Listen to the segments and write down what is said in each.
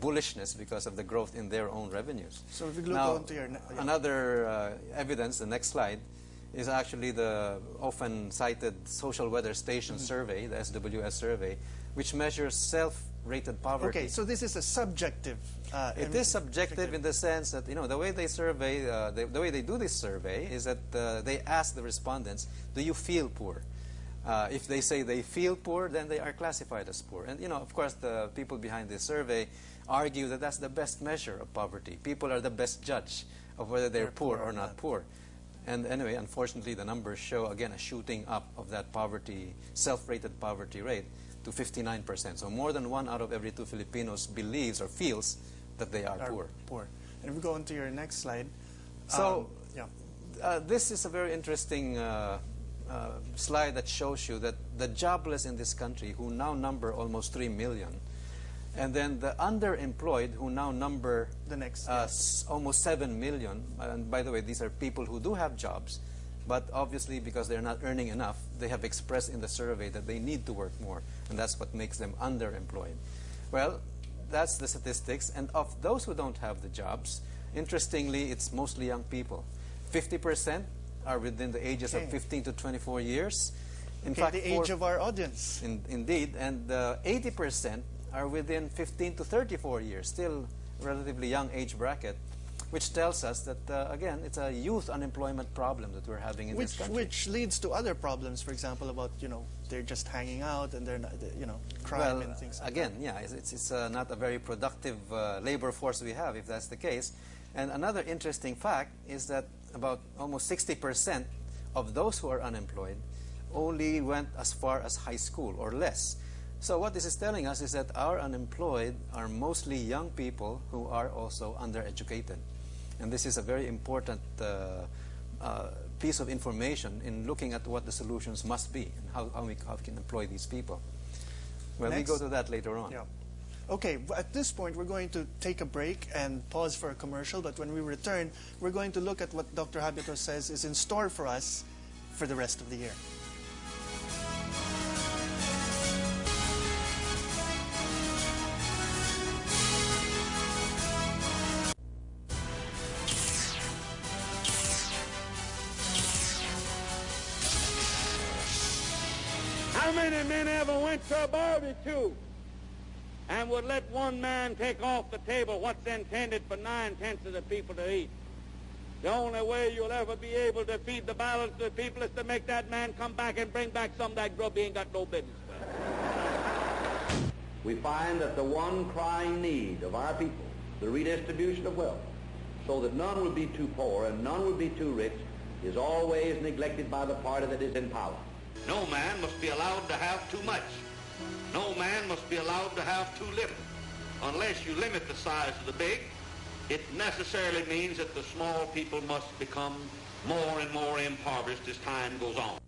bullishness because of the growth in their own revenues. So if we look now, on to your another evidence, the next slide, is actually the often cited Social Weather Station survey, the SWS survey, which measures self-rated poverty. Okay, so this is a subjective. It is subjective in the sense that, you know, the way they survey, the way they do this survey is that they ask the respondents, do you feel poor? If they say they feel poor, then they are classified as poor. And, you know, of course, the people behind this survey argue that that's the best measure of poverty. People are the best judge of whether they're poor or not poor. And anyway, unfortunately, the numbers show, again, a shooting up of that poverty, self-rated poverty rate to 59%. So more than 1 out of every 2 Filipinos believes or feels that they are poor. And if we go on to your next slide. So this is a very interesting slide that shows you that the jobless in this country, who now number almost 3 million, and then the underemployed, who now number the next almost 7 million. And by the way, these are people who do have jobs, but obviously because they're not earning enough, they have expressed in the survey that they need to work more, and that's what makes them underemployed. Well, that's the statistics. And of those who don't have the jobs, interestingly, it's mostly young people. 50% are within the ages of 15 to 24 years. In fact, the age of our audience. Indeed, and 80% are within 15 to 34 years, still relatively young age bracket, which tells us that, again, it's a youth unemployment problem that we're having in this country. Which leads to other problems, for example, about, you know, they're just hanging out and they're not, you know, crime and things like again, that. yeah, it's not a very productive labor force we have, if that's the case. And another interesting fact is that about almost 60% of those who are unemployed only went as far as high school or less. So what this is telling us is that our unemployed are mostly young people who are also undereducated. And this is a very important piece of information in looking at what the solutions must be and how we can employ these people. Well, we go to that later on. Yeah. Okay, at this point, we're going to take a break and pause for a commercial. But when we return, we're going to look at what Dr. Habito says is in store for us for the rest of the year. How many men ever went to a barbecue and would let one man take off the table what's intended for 9/10 of the people to eat? The only way you'll ever be able to feed the balance of the people is to make that man come back and bring back some of that grub he ain't got no business with. We find that the one crying need of our people, the redistribution of wealth, so that none will be too poor and none will be too rich, is always neglected by the party that is in power. No man must be allowed to have too much. No man must be allowed to have too little. Unless you limit the size of the big, it necessarily means that the small people must become more and more impoverished as time goes on.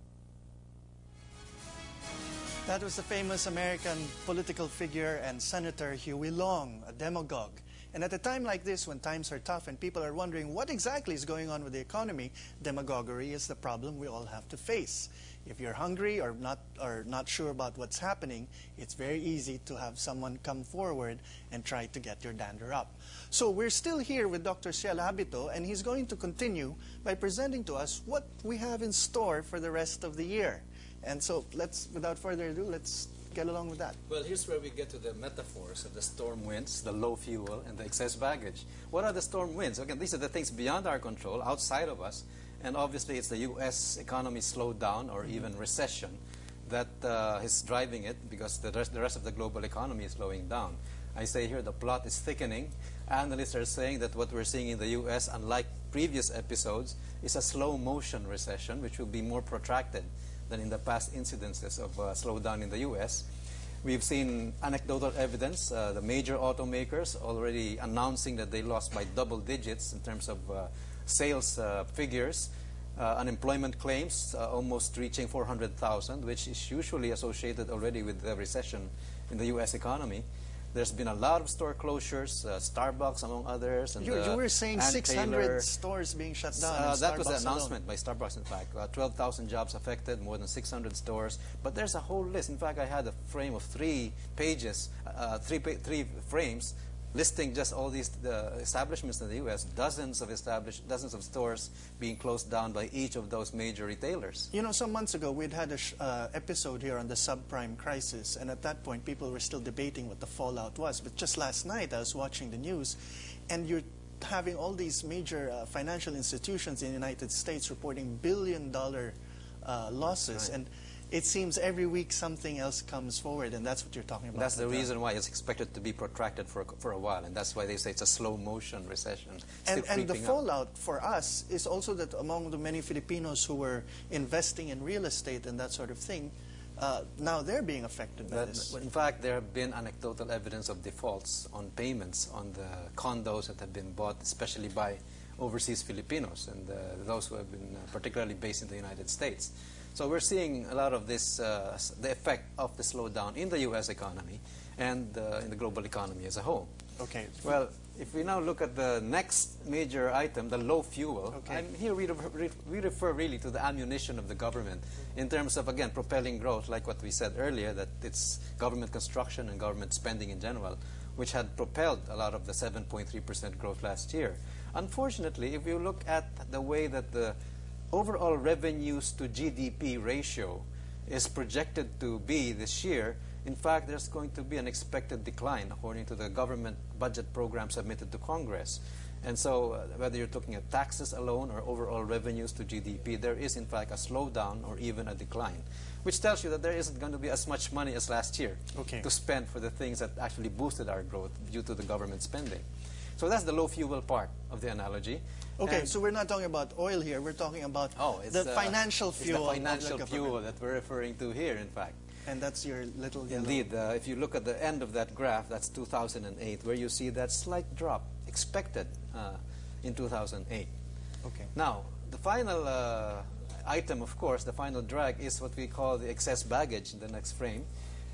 That was the famous American political figure and Senator Huey Long, a demagogue. And at a time like this, when times are tough and people are wondering what exactly is going on with the economy, demagoguery is the problem we all have to face. If you're hungry or not sure about what's happening, it's very easy to have someone come forward and try to get your dander up. So we're still here with Dr. Ciel Habito, and he's going to continue by presenting to us what we have in store for the rest of the year. And so without further ado, let's get along with that. Well, here's where we get to the metaphors of the storm winds, the low fuel, and the excess baggage. What are the storm winds? Again, these are the things beyond our control, outside of us. And obviously, it's the U.S. economy slowdown or even recession that is driving it, because the rest of the global economy is slowing down. I say here the plot is thickening. Analysts are saying that what we're seeing in the U.S., unlike previous episodes, is a slow motion recession, which will be more protracted than in the past incidences of slowdown in the U.S. We've seen anecdotal evidence, the major automakers already announcing that they lost by double digits in terms of sales figures. Unemployment claims almost reaching 400,000, which is usually associated already with the recession in the U.S. economy. There's been a lot of store closures, Starbucks among others. And you were saying 600 stores being shut down. That was the announcement by Starbucks, in fact. 12,000 jobs affected, more than 600 stores. But there's a whole list. In fact, I had a frame of 3 pages, three frames listing just all these establishments in the U.S., dozens of stores being closed down by each of those major retailers. You know, some months ago, we'd had an episode here on the subprime crisis, and at that point, people were still debating what the fallout was. But just last night, I was watching the news, and you're having all these major financial institutions in the United States reporting billion-dollar losses. Right. And it seems every week something else comes forward, and that's what you're talking about. That's the reason why it's expected to be protracted for a while, and that's why they say it's a slow-motion recession. And the fallout for us is also that among the many Filipinos who were investing in real estate and that sort of thing, now they're being affected by this. In fact, there have been anecdotal evidence of defaults on payments on the condos that have been bought, especially by overseas Filipinos and those who have been particularly based in the United States. So we're seeing a lot of this, the effect of the slowdown in the U.S. economy and in the global economy as a whole. Okay. Well, if we now look at the next major item, the low fuel, okay. and here we refer really to the ammunition of the government in terms of, again, propelling growth, like what we said earlier, that it's government construction and government spending in general, which had propelled a lot of the 7.3% growth last year. Unfortunately, if you look at the way that the overall revenues to GDP ratio is projected to be this year, in fact, there's going to be an expected decline according to the government budget program submitted to Congress. And so whether you're looking at taxes alone or overall revenues to GDP, there is in fact a slowdown or even a decline, which tells you that there isn't going to be as much money as last year to spend for the things that actually boosted our growth due to the government spending. So that's the low fuel part of the analogy. Okay, and so we're not talking about oil here. We're talking about the financial fuel. It's the financial fuel that we're referring to here, in fact. And that's your little yellow. Indeed. If you look at the end of that graph, that's 2008, where you see that slight drop expected in 2008. Okay. Now, the final item, of course, the final drag is what we call the excess baggage in the next frame.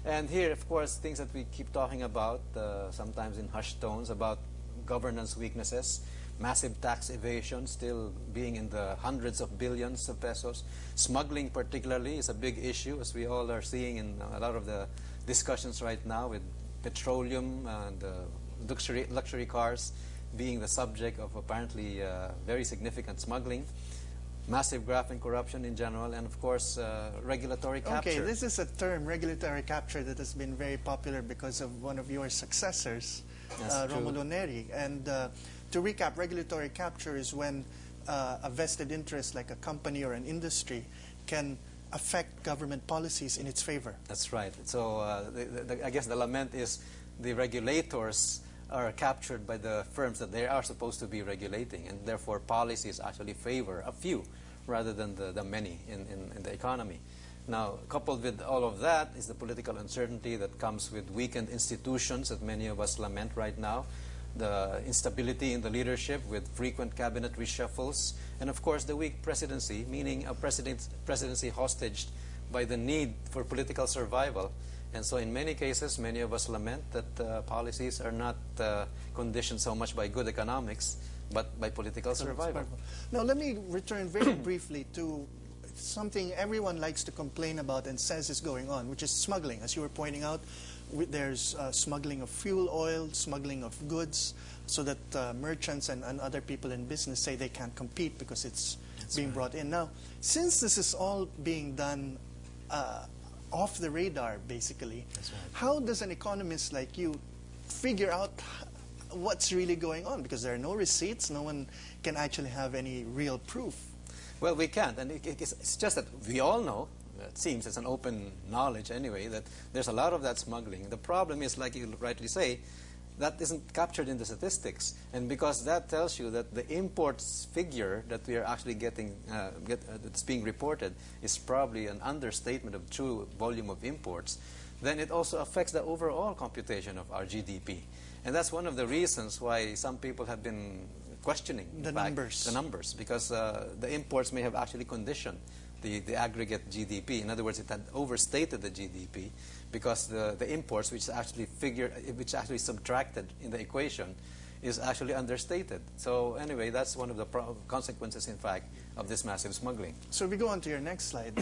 And here, of course, things that we keep talking about, sometimes in hushed tones, about governance weaknesses, massive tax evasion still being in the hundreds of billions of pesos. Smuggling particularly is a big issue, as we all are seeing in a lot of the discussions right now, with petroleum and luxury cars being the subject of apparently very significant smuggling. Massive graft and corruption in general, and of course regulatory capture. Okay, this is a term, regulatory capture, that has been very popular because of one of your successors, Romulo Neri. And to recap, regulatory capture is when a vested interest like a company or an industry can affect government policies in its favor. That's right. So I guess the lament is the regulators are captured by the firms that they are supposed to be regulating, and therefore policies actually favor a few rather than the many in the economy. Now, coupled with all of that is the political uncertainty that comes with weakened institutions that many of us lament right now, the instability in the leadership with frequent cabinet reshuffles, and of course the weak presidency, meaning a presidency hostaged by the need for political survival. And so in many cases, many of us lament that policies are not conditioned so much by good economics, but by political survival. Now, let me return very briefly to something everyone likes to complain about and says is going on, which is smuggling. As you were pointing out, there's smuggling of fuel oil, smuggling of goods, so that merchants and other people in business say they can't compete because it's being brought in. Now, since this is all being done off the radar, basically, how does an economist like you figure out what's really going on? Because there are no receipts, no one can actually have any real proof. Well, we can't, and it's just that we all know, it seems it's an open knowledge anyway, that there's a lot of that smuggling. The problem is, like you rightly say, that isn't captured in the statistics, and because that tells you that the imports figure that we are actually getting, that's being reported, is probably an understatement of true volume of imports, then it also affects the overall computation of our GDP. And that's one of the reasons why some people have been questioning the numbers, because the imports may have actually conditioned the aggregate GDP. In other words, it had overstated the GDP because the imports, which actually subtracted in the equation, is actually understated. So anyway, that's one of the consequences, in fact, of this massive smuggling. So we go on to your next slide.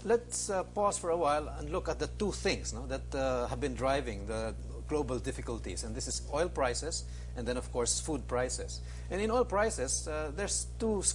Let's pause for a while and look at the two things that have been driving the global difficulties, and this is oil prices and then, of course, food prices. And in oil prices, there's two schools